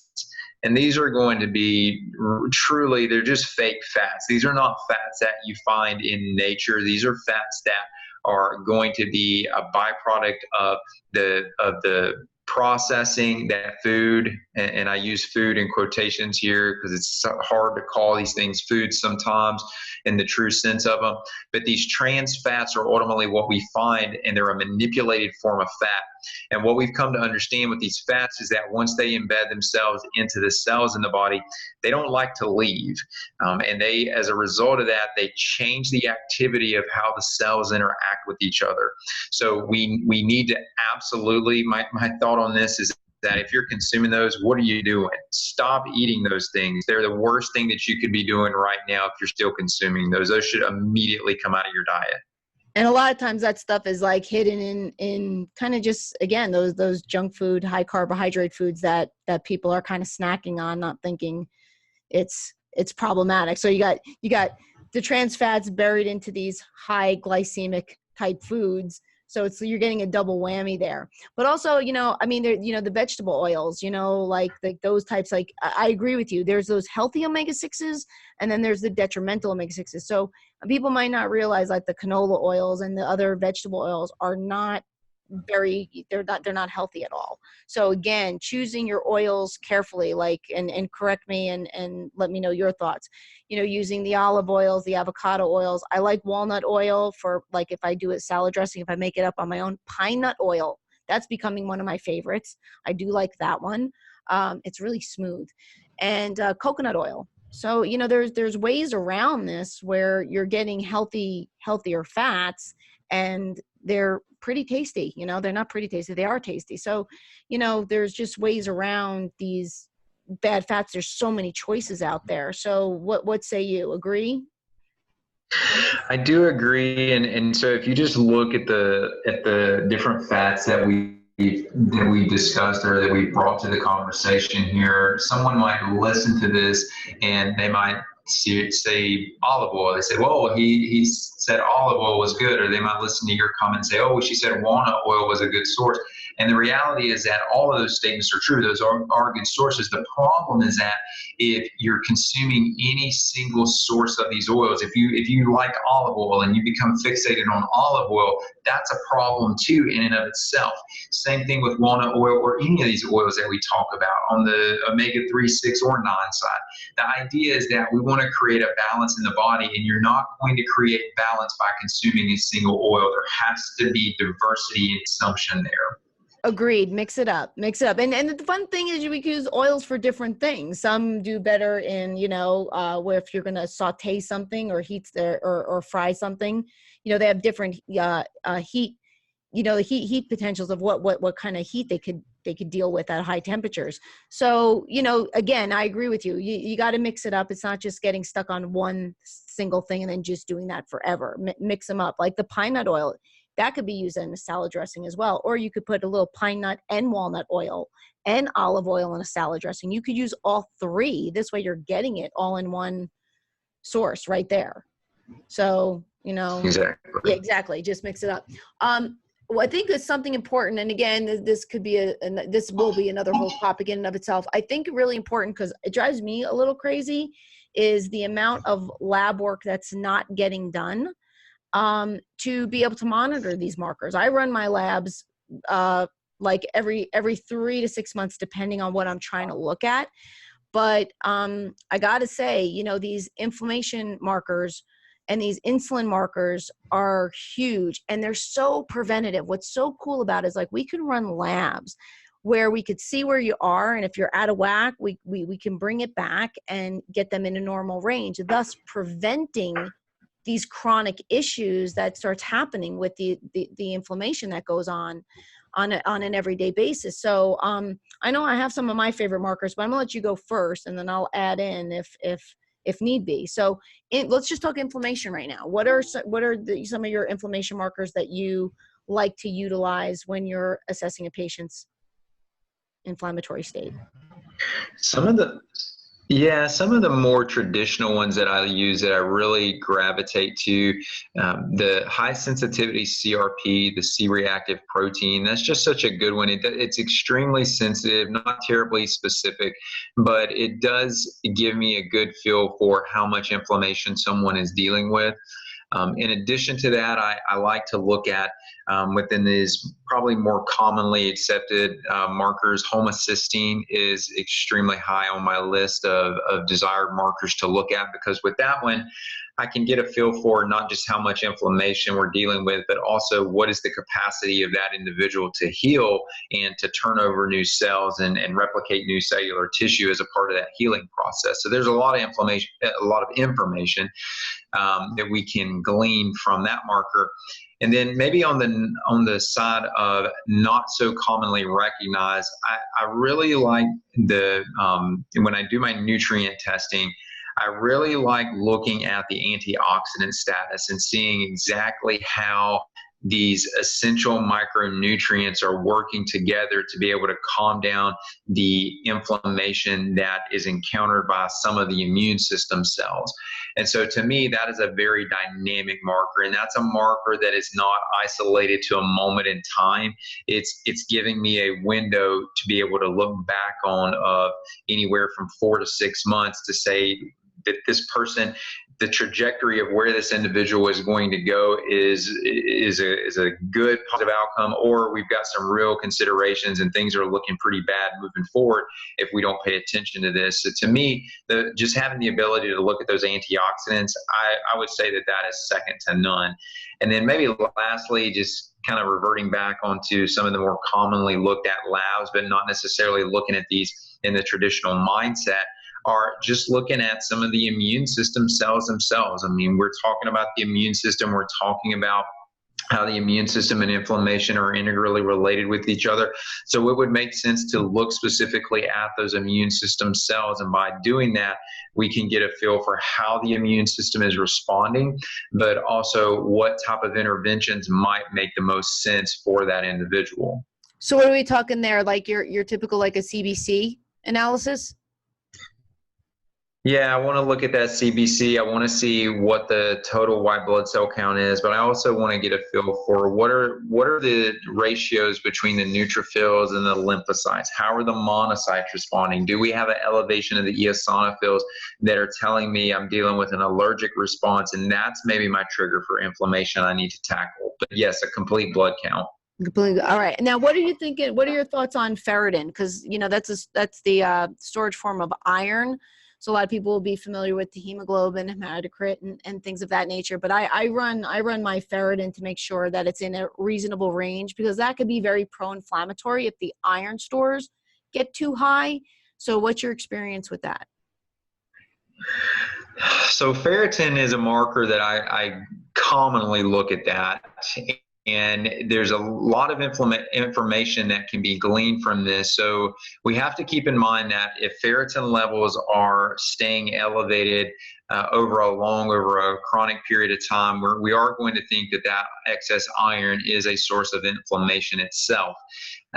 And these are going to be truly, they're just fake fats. These are not fats that you find in nature. These are fats that are going to be a byproduct of the processing that food, and I use food in quotations here because it's so hard to call these things food sometimes in the true sense of them. But these trans fats are ultimately what we find, and they're a manipulated form of fat. And what we've come to understand with these fats is that once they embed themselves into the cells in the body, they don't like to leave. And they, as a result of that, they change the activity of how the cells interact with each other. So we need to absolutely, my thought on this is that if you're consuming those, what are you doing? Stop eating those things. They're the worst thing that you could be doing right now if you're still consuming those. Those should immediately come out of your diet. And a lot of times that stuff is like hidden in kind of just, again, those junk food, high carbohydrate foods that people are kind of snacking on, not thinking it's problematic. So you got the trans fats buried into these high glycemic type foods. So you're getting a double whammy there. But also, I mean, the vegetable oils, like those types, like I agree with you. There's those healthy omega-6s, and then there's the detrimental omega-6s. So people might not realize like the canola oils and the other vegetable oils are not they're not healthy at all. So again, choosing your oils carefully, like, and correct me and let me know your thoughts, using the olive oils, the avocado oils. I like walnut oil for, like, if I do a salad dressing, if I make it up on my own. Pine nut oil, that's becoming one of my favorites. I do like that one. It's really smooth. And coconut oil. So, there's ways around this where you're getting healthier fats, and they're pretty tasty. They're not pretty tasty, they are tasty. So, there's just ways around these bad fats. There's so many choices out there. So what say you? Agree? I do agree. And so if you just look at the different fats that we discussed or that we brought to the conversation here, someone might listen to this and they might say olive oil. They say, well, he said olive oil was good. Or they might listen to your comment and say, oh, she said walnut oil was a good source. And the reality is that all of those statements are true. Those are good sources. The problem is that if you're consuming any single source of these oils, if you like olive oil and you become fixated on olive oil, that's a problem too in and of itself. Same thing with walnut oil or any of these oils that we talk about on the omega-3, 6, or 9 side. The idea is that we want to create a balance in the body, and you're not going to create balance by consuming a single oil. There has to be diversity and consumption there. Agreed. Mix it up. And the fun thing is we can use oils for different things. Some do better in, where if you're going to saute something or or fry something, they have different heat, the heat potentials of what kind of heat they could deal with at high temperatures. So, again, I agree with you. You got to mix it up. It's not just getting stuck on one single thing and then just doing that forever. Mix them up. Like the pine nut oil, that could be used in a salad dressing as well. Or you could put a little pine nut and walnut oil and olive oil in a salad dressing. You could use all three. This way you're getting it all in one source right there. So, Exactly. Yeah, exactly. Just mix it up. Well, I think it's something important. And again, this could be this will be another whole topic in and of itself. I think really important, because it drives me a little crazy, is the amount of lab work that's not getting done to be able to monitor these markers. I run my labs like every 3 to 6 months, depending on what I'm trying to look at. But I got to say, these inflammation markers and these insulin markers are huge, and they're so preventative. What's so cool about it is, like, we can run labs where we could see where you are, and if you're out of whack, we can bring it back and get them in a normal range, thus preventing these chronic issues that starts happening with the inflammation that goes on an everyday basis. So I know I have some of my favorite markers, but I'm gonna let you go first, and then I'll add in if if need be. So let's just talk inflammation right now. What are some of your inflammation markers that you like to utilize when you're assessing a patient's inflammatory state? Some of the more traditional ones that I use that I really gravitate to, the high sensitivity CRP, the C-reactive protein, that's just such a good one. It's extremely sensitive, not terribly specific, but it does give me a good feel for how much inflammation someone is dealing with. In addition to that, I like to look at within these probably more commonly accepted markers, homocysteine is extremely high on my list of desired markers to look at, because with that one, I can get a feel for not just how much inflammation we're dealing with, but also what is the capacity of that individual to heal and to turn over new cells and replicate new cellular tissue as a part of that healing process. So there's a lot of information that we can glean from that marker. And then maybe on the side of not so commonly recognized, I really like when I do my nutrient testing, I really like looking at the antioxidant status and seeing exactly how these essential micronutrients are working together to be able to calm down the inflammation that is encountered by some of the immune system cells. And so to me, that is a very dynamic marker, and that's a marker that is not isolated to a moment in time. It's giving me a window to be able to look back on of anywhere from 4 to 6 months to say that this person, the trajectory of where this individual is going to go is a good positive outcome, or we've got some real considerations and things are looking pretty bad moving forward if we don't pay attention to this. So to me, just having the ability to look at those antioxidants, I would say that is second to none. And then maybe lastly, just kind of reverting back onto some of the more commonly looked at labs, but not necessarily looking at these in the traditional mindset, are just looking at some of the immune system cells themselves. I mean, we're talking about the immune system. We're talking about how the immune system and inflammation are integrally related with each other. So it would make sense to look specifically at those immune system cells. And by doing that, we can get a feel for how the immune system is responding, but also what type of interventions might make the most sense for that individual. So what are we talking there? Like your typical, like a CBC analysis? Yeah, I want to look at that CBC. I want to see what the total white blood cell count is, but I also want to get a feel for what are the ratios between the neutrophils and the lymphocytes? How are the monocytes responding? Do we have an elevation of the eosinophils that are telling me I'm dealing with an allergic response? And that's maybe my trigger for inflammation I need to tackle. But yes, a complete blood count. Completely. All right. Now, what are you thinking? What are your thoughts on ferritin? Because, you know, that's the storage form of iron. So a lot of people will be familiar with the hemoglobin, hematocrit, and things of that nature. But I run my ferritin to make sure that it's in a reasonable range, because that could be very pro-inflammatory if the iron stores get too high. So what's your experience with that? So ferritin is a marker that I commonly look at that. And there's a lot of information that can be gleaned from this. So we have to keep in mind that if ferritin levels are staying elevated over a chronic period of time, we are going to think that excess iron is a source of inflammation itself.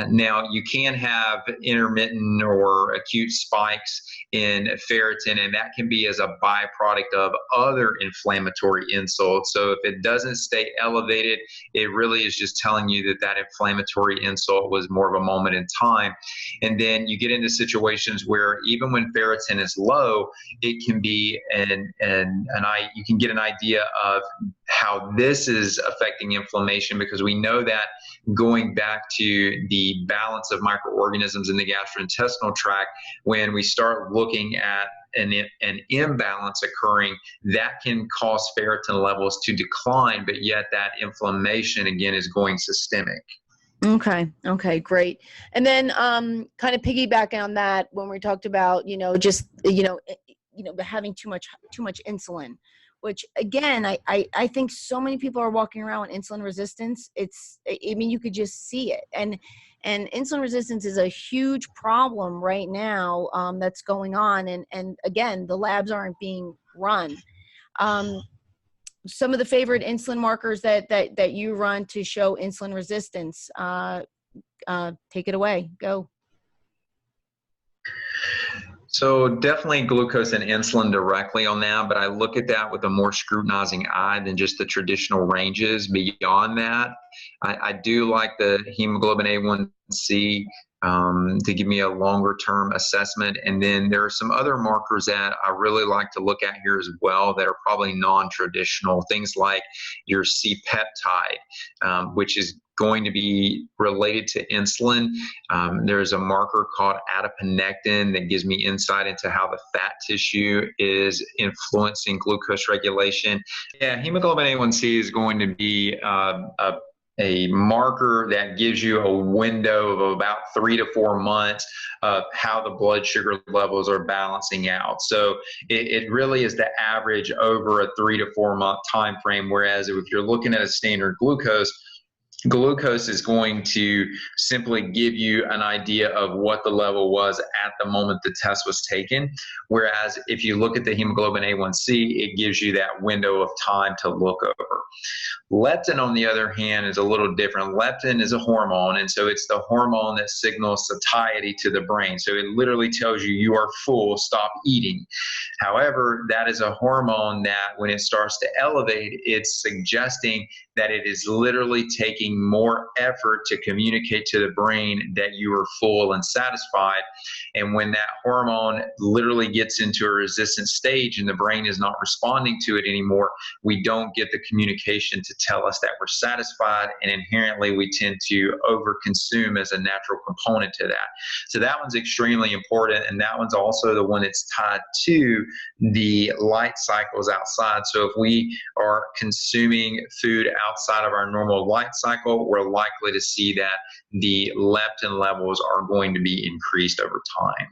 Now, you can have intermittent or acute spikes in ferritin, and that can be as a byproduct of other inflammatory insults. So if it doesn't stay elevated, it really is just telling you that inflammatory insult was more of a moment in time. And then you get into situations where even when ferritin is low, it can be you can get an idea of how this is affecting inflammation, because we know that going back to the balance of microorganisms in the gastrointestinal tract, when we start looking at an imbalance occurring, that can cause ferritin levels to decline, but yet that inflammation again is going systemic. Okay, great. And then kind of piggybacking on that, when we talked about, having too much insulin, which again, I think so many people are walking around with insulin resistance. I mean, you could just see it. And insulin resistance is a huge problem right now, that's going on. And again, the labs aren't being run. Some of the favorite insulin markers that you run to show insulin resistance, take it away, go. So definitely glucose and insulin directly on that, but I look at that with a more scrutinizing eye than just the traditional ranges. Beyond that, I do like the hemoglobin A1C to give me a longer term assessment. And then there are some other markers that I really like to look at here as well that are probably non-traditional. Things like your C-peptide, which is going to be related to insulin. There's a marker called adiponectin that gives me insight into how the fat tissue is influencing glucose regulation. Yeah, hemoglobin A1C is going to be a marker that gives you a window of about 3 to 4 months of how the blood sugar levels are balancing out. So it really is the average over a 3 to 4 month time frame, whereas if you're looking at a standard glucose is going to simply give you an idea of what the level was at the moment the test was taken. Whereas if you look at the hemoglobin A1C, it gives you that window of time to look over. Leptin, on the other hand, is a little different. Leptin is a hormone, and so it's the hormone that signals satiety to the brain. So it literally tells you you are full, stop eating. However, that is a hormone that when it starts to elevate, it's suggesting that it is literally taking more effort to communicate to the brain that you are full and satisfied. And when that hormone literally gets into a resistant stage and the brain is not responding to it anymore, we don't get the communication to tell us that we're satisfied, and inherently we tend to overconsume as a natural component to that. So that one's extremely important, and that one's also the one that's tied to the light cycles outside. So if we are consuming food outside of our normal light cycle, we're likely to see that the leptin levels are going to be increased over time.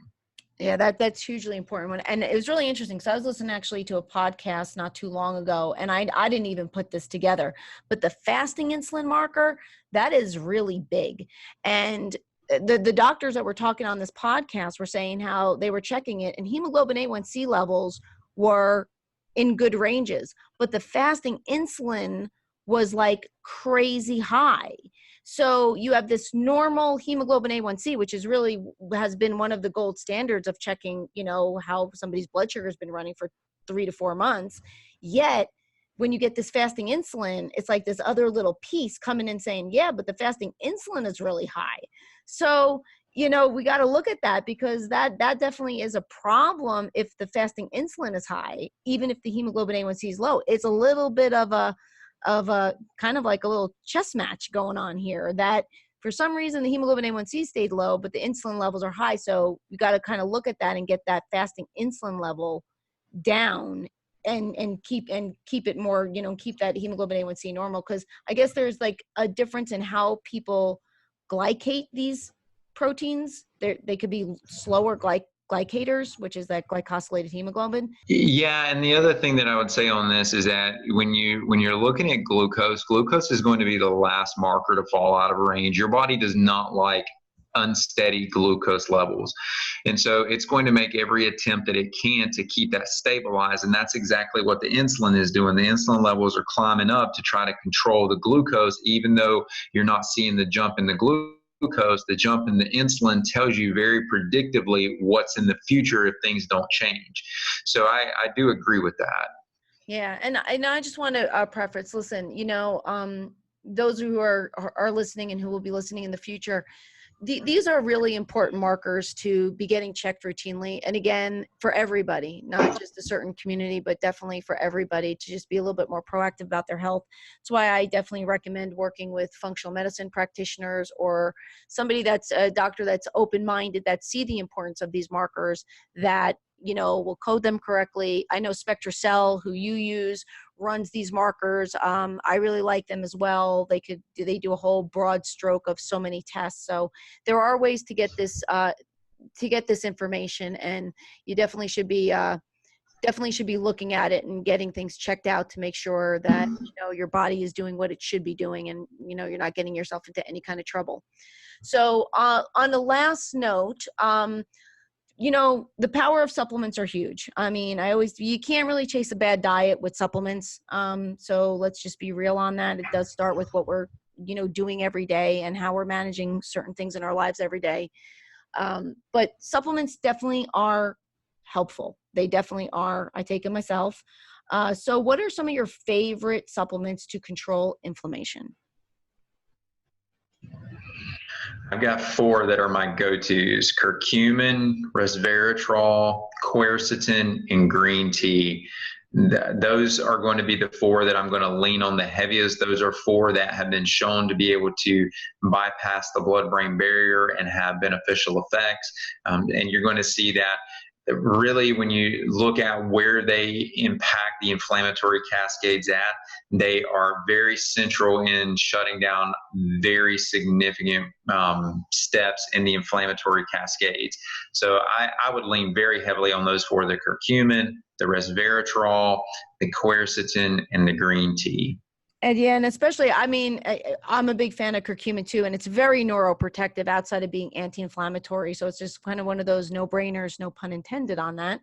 Yeah, that's hugely important. And it was really interesting because I was listening actually to a podcast not too long ago, and I didn't even put this together, but the fasting insulin marker, that is really big. And the doctors that were talking on this podcast were saying how they were checking it, and hemoglobin A1C levels were in good ranges, but the fasting insulin was like crazy high. So you have this normal hemoglobin A1C, which is really has been one of the gold standards of checking, how somebody's blood sugar has been running for 3 to 4 months. Yet when you get this fasting insulin, it's like this other little piece coming in saying, yeah, but the fasting insulin is really high. So, we got to look at that, because that definitely is a problem if the fasting insulin is high, even if the hemoglobin A1C is low. It's a little bit of a kind of like a little chess match going on here, that for some reason the hemoglobin A1C stayed low, but the insulin levels are high. So you got to kind of look at that and get that fasting insulin level down and keep it more, keep that hemoglobin A1C normal. Cause I guess there's like a difference in how people glycate these proteins. They could be slower glycators, which is that glycosylated hemoglobin. Yeah, and the other thing that I would say on this is that when you're looking at glucose is going to be the last marker to fall out of range. Your body does not like unsteady glucose levels. And so it's going to make every attempt that it can to keep that stabilized. And that's exactly what the insulin is doing. The insulin levels are climbing up to try to control the glucose, even though you're not seeing the jump in the glucose. The jump in the insulin tells you very predictably what's in the future if things don't change. So I do agree with that. Yeah. And I just want to preface, listen, those who are listening and who will be listening in the future, these are really important markers to be getting checked routinely. And again, for everybody, not just a certain community, but definitely for everybody, to just be a little bit more proactive about their health. That's why I definitely recommend working with functional medicine practitioners, or somebody that's a doctor that's open-minded, that see the importance of these markers, that will code them correctly. I know SpectraCell, who you use, runs these markers. I really like them as well. They do a whole broad stroke of so many tests. So there are ways to get this information, and you definitely should be definitely should be looking at it and getting things checked out to make sure that, your body is doing what it should be doing, and, you're not getting yourself into any kind of trouble. So on the last note, the power of supplements are huge. I mean, you can't really chase a bad diet with supplements. So let's just be real on that. It does start with what we're, doing every day and how we're managing certain things in our lives every day. But supplements definitely are helpful. They definitely are. I take them myself. So what are some of your favorite supplements to control inflammation? I've got 4 that are my go-tos: curcumin, resveratrol, quercetin, and green tea. Those are going to be the 4 that I'm going to lean on the heaviest. Those are 4 that have been shown to be able to bypass the blood-brain barrier and have beneficial effects. And you're going to see that really, when you look at where they impact the inflammatory cascades at, they are very central in shutting down very significant steps in the inflammatory cascades. So I would lean very heavily on those 4: the curcumin, the resveratrol, the quercetin, and the green tea. And yeah, and especially, I mean, I'm a big fan of curcumin too, and it's very neuroprotective outside of being anti-inflammatory. So it's just kind of one of those no-brainers, no pun intended on that,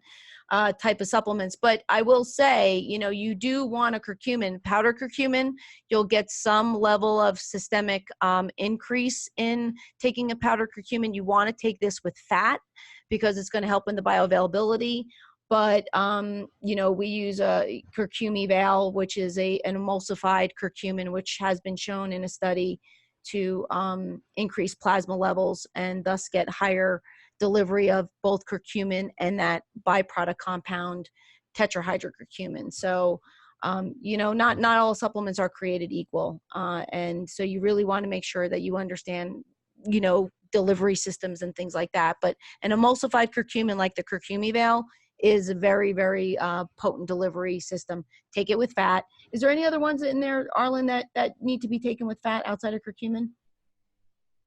type of supplements. But I will say, you do want a curcumin, powder curcumin. You'll get some level of systemic increase in taking a powder curcumin. You want to take this with fat because it's going to help in the bioavailability. But, we use a curcumin, which is an emulsified curcumin, which has been shown in a study to increase plasma levels and thus get higher delivery of both curcumin and that byproduct compound tetrahydrocurcumin. So, not all supplements are created equal. And so you really want to make sure that you understand, delivery systems and things like that. But an emulsified curcumin like the curcumin is a very, very potent delivery system. Take it with fat. Is there any other ones in there, Arland, that need to be taken with fat outside of curcumin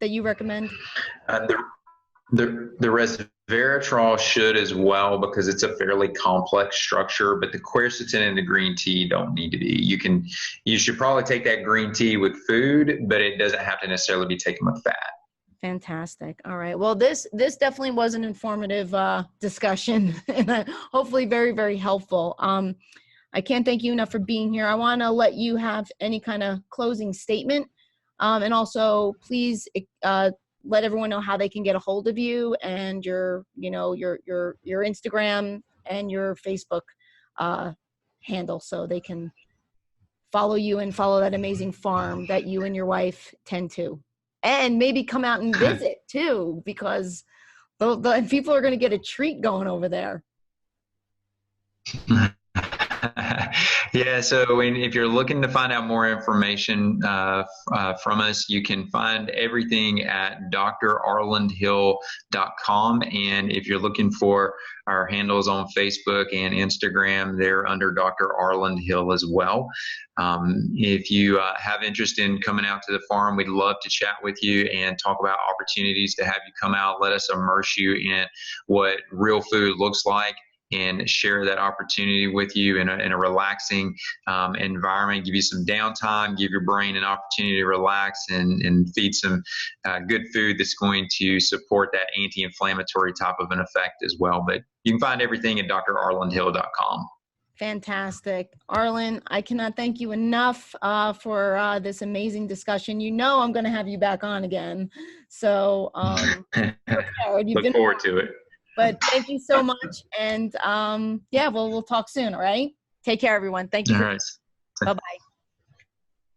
that you recommend? The resveratrol should as well, because it's a fairly complex structure, but the quercetin and the green tea don't need to be. You should probably take that green tea with food, but it doesn't have to necessarily be taken with fat. Fantastic. All right. Well, this definitely was an informative discussion, and hopefully very, very helpful. I can't thank you enough for being here. I want to let you have any kind of closing statement, and also please let everyone know how they can get a hold of you and your Instagram and your Facebook handle, so they can follow you and follow that amazing farm that you and your wife tend to. And maybe come out and visit too, because the people are going to get a treat going over there. Yeah, so if you're looking to find out more information from us, you can find everything at drarlandhill.com. And if you're looking for our handles on Facebook and Instagram, they're under Dr. Arland Hill as well. If you have interest in coming out to the farm, we'd love to chat with you and talk about opportunities to have you come out. Let us immerse you in what real food looks like, and share that opportunity with you in a relaxing environment, give you some downtime, give your brain an opportunity to relax, and feed some good food that's going to support that anti-inflammatory type of an effect as well. But you can find everything at drarlandhill.com. Fantastic. Arland, I cannot thank you enough for this amazing discussion. I'm going to have you back on again. So look forward to it. But thank you so much. And we'll talk soon. All right. Take care, everyone. Thank you. All right. Bye-bye.